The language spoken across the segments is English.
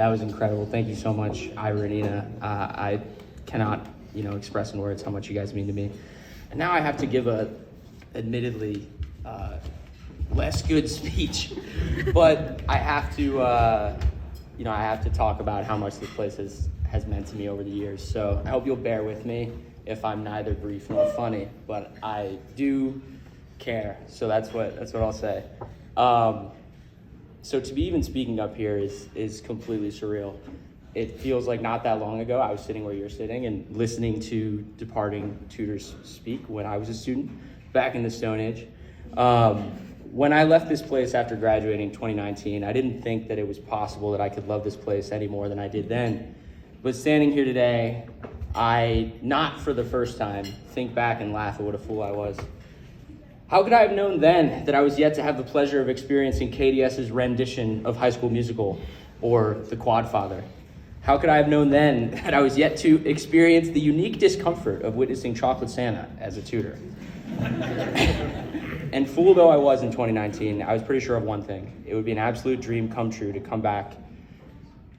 That was incredible. Thank you so much, Ira and Ina. I cannot, express in words how much you guys mean to me. And now I have to give a, admittedly, less good speech, but I have to, I have to talk about how much this place has meant to me over the years. So I hope you'll bear with me if I'm neither brief nor funny, but I do care. So that's what I'll say. So to be even speaking up here is completely surreal. It feels like not that long ago I was sitting where you're sitting and listening to departing tutors speak when I was a student back in the Stone Age. When I left this place after graduating in 2019, I didn't think that it was possible that I could love this place any more than I did then. But standing here today, I, not for the first time, think back and laugh at what a fool I was. How could I have known then that I was yet to have the pleasure of experiencing KDS's rendition of High School Musical or The Quadfather? How could I have known then that I was yet to experience the unique discomfort of witnessing Chocolate Santa as a tutor? And fool though I was in 2019, I was pretty sure of one thing. It would be an absolute dream come true to come back,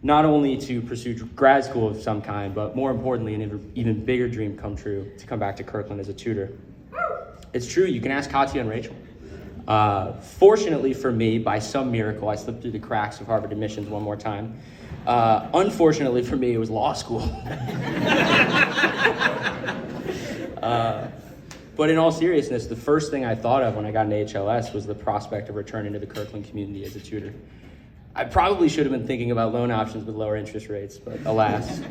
not only to pursue grad school of some kind, but more importantly, an even bigger dream come true, to come back to Kirkland as a tutor. It's true, you can ask Katya and Rachel. Fortunately for me, by some miracle, I slipped through the cracks of Harvard admissions one more time. Unfortunately for me, it was law school. But in all seriousness, the first thing I thought of when I got into HLS was the prospect of returning to the Kirkland community as a tutor. I probably should have been thinking about loan options with lower interest rates, but alas.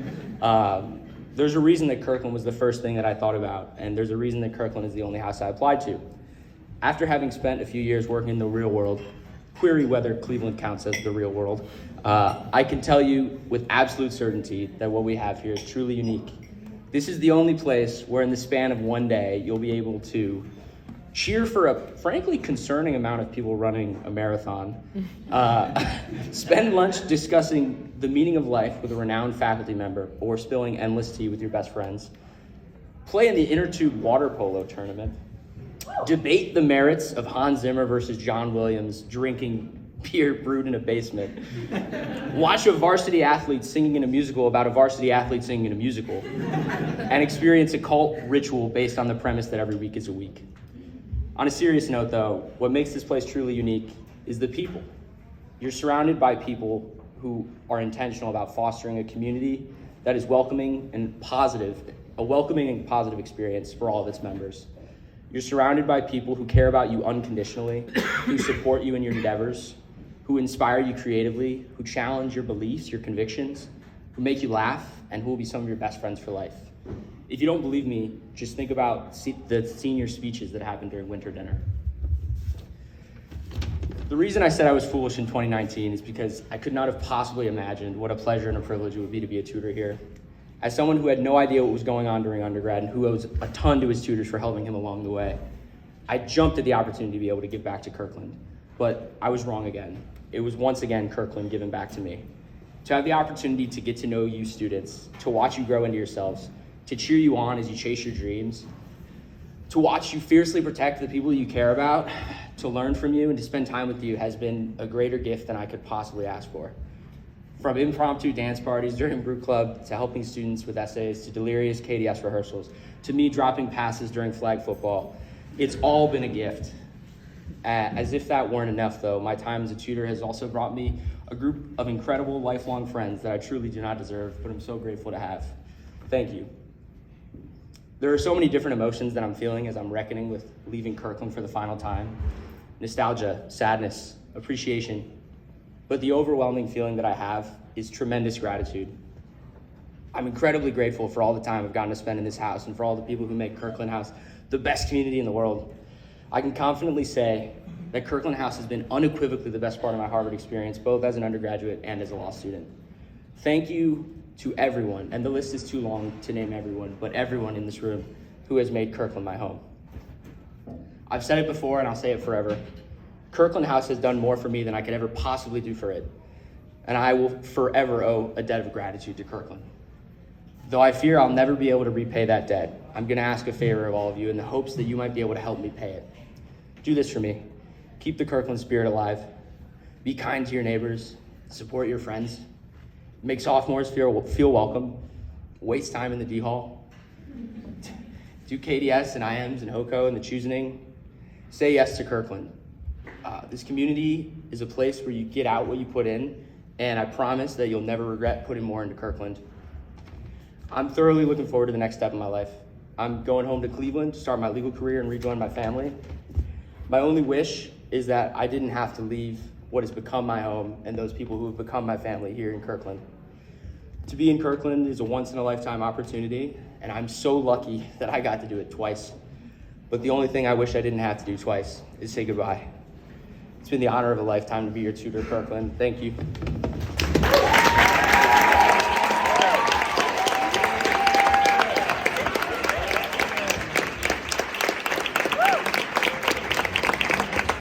There's a reason that Kirkland was the first thing that I thought about, and there's a reason that Kirkland is the only house I applied to. After having spent a few years working in the real world, query whether Cleveland counts as the real world, I can tell you with absolute certainty that what we have here is truly unique. This is the only place where in the span of one day, you'll be able to cheer for a frankly concerning amount of people running a marathon, spend lunch discussing the meaning of life with a renowned faculty member or spilling endless tea with your best friends, play in the inner tube water polo tournament, debate the merits of Hans Zimmer versus John Williams drinking beer brewed in a basement, watch a varsity athlete singing in a musical about a varsity athlete singing in a musical, and experience a cult ritual based on the premise that every week is a week. On a serious note though, what makes this place truly unique is the people. You're surrounded by people who are intentional about fostering a community that is welcoming and positive, a welcoming and positive experience for all of its members. You're surrounded by people who care about you unconditionally, who support you in your endeavors, who inspire you creatively, who challenge your beliefs, your convictions, who make you laugh, and who will be some of your best friends for life. If you don't believe me, just think about the senior speeches that happened during winter dinner. The reason I said I was foolish in 2019 is because I could not have possibly imagined what a pleasure and a privilege it would be to be a tutor here. As someone who had no idea what was going on during undergrad and who owes a ton to his tutors for helping him along the way, I jumped at the opportunity to be able to give back to Kirkland, but I was wrong again. It was once again Kirkland giving back to me. To have the opportunity to get to know you students, to watch you grow into yourselves, to cheer you on as you chase your dreams, to watch you fiercely protect the people you care about, to learn from you and to spend time with you has been a greater gift than I could possibly ask for. From impromptu dance parties during brew club, to helping students with essays, to delirious KDS rehearsals, to me dropping passes during flag football, it's all been a gift. As if that weren't enough though, my time as a tutor has also brought me a group of incredible lifelong friends that I truly do not deserve, but I'm so grateful to have. Thank you. There are so many different emotions that I'm feeling as I'm reckoning with leaving Kirkland for the final time. Nostalgia, sadness, appreciation. But the overwhelming feeling that I have is tremendous gratitude. I'm incredibly grateful for all the time I've gotten to spend in this house and for all the people who make Kirkland House the best community in the world. I can confidently say that Kirkland House has been unequivocally the best part of my Harvard experience, both as an undergraduate and as a law student. Thank you to everyone, and the list is too long to name everyone, but everyone in this room who has made Kirkland my home. I've said it before and I'll say it forever. Kirkland House has done more for me than I could ever possibly do for it, and I will forever owe a debt of gratitude to Kirkland. Though I fear I'll never be able to repay that debt, I'm gonna ask a favor of all of you in the hopes that you might be able to help me pay it. Do this for me. Keep the Kirkland spirit alive. Be kind to your neighbors, support your friends, make sophomores feel welcome, waste time in the D Hall, do KDS and IMs and HOCO and the choosing, say yes to Kirkland. This community is a place where you get out what you put in, and I promise that you'll never regret putting more into Kirkland. I'm thoroughly looking forward to the next step in my life. I'm going home to Cleveland to start my legal career and rejoin my family. My only wish is that I didn't have to leave what has become my home and those people who have become my family here in Kirkland. To be in Kirkland is a once-in-a-lifetime opportunity, and I'm so lucky that I got to do it twice. But the only thing I wish I didn't have to do twice is say goodbye. It's been the honor of a lifetime to be your tutor, Kirkland. Thank you.